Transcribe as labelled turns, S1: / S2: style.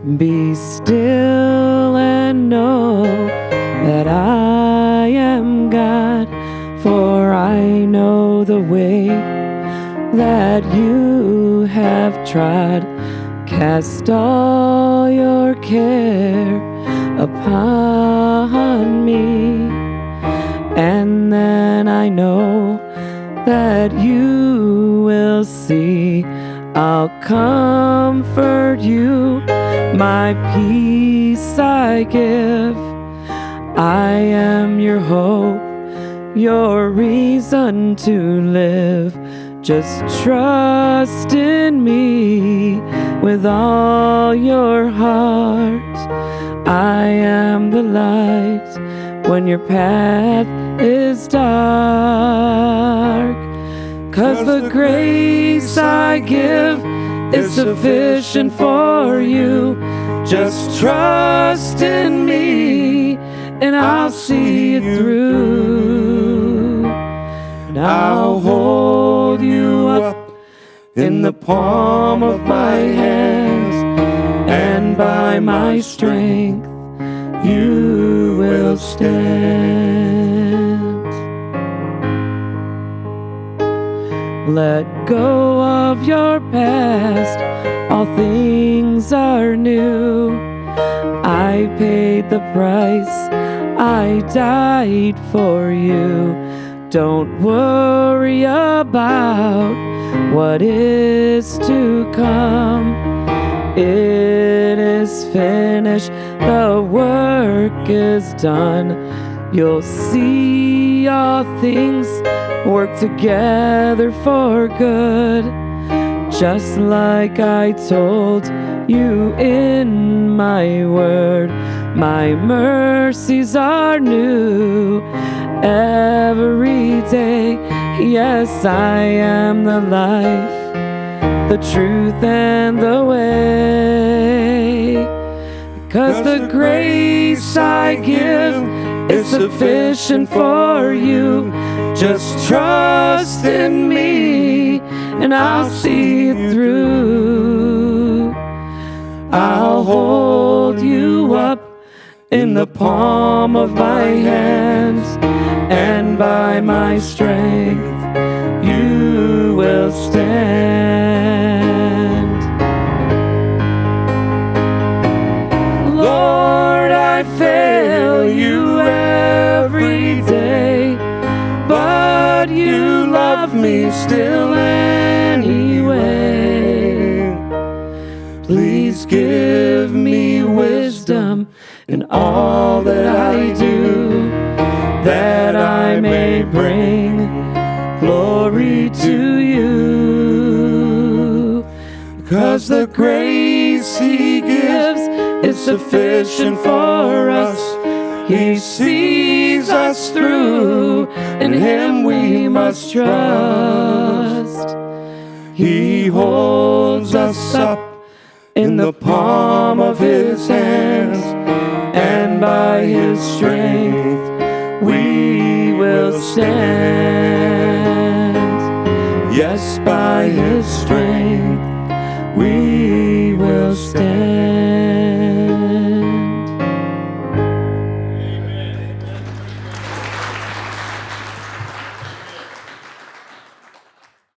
S1: Be still and know that I am God, for I know the way that you have trod. Cast all your care upon me, and then I know that you will see. I'll comfort you, my peace I give. I am your hope, your reason to live. Just trust in me with all your heart. I am the light when your path is dark. 'Cause the grace I give is sufficient for you. Just trust in me and I'll see it through. And I'll hold you up in the palm of my hands, and by my strength you will stand. Let go of your past, all things are new. I paid the price, I died for you. Don't worry about what is to come. It is finished, the work is done. You'll see all things work together for good, just like I told you in my word. My mercies are new every day. Yes, I am the life, the truth and the way. 'Cause the grace I give is sufficient for you. Just trust in me and I'll see it through. I'll hold you up in the palm of my hands, and by my strength you will stand. Lord, I fail you every day, but you love me still anyway. Please give me wisdom in all that I do, that I may bring glory to you. 'Cause the grace he gives is sufficient for us. He sees us through, in him we must trust. He holds us up in the palm of his hands, and by his strength we will stand. Yes, by his strength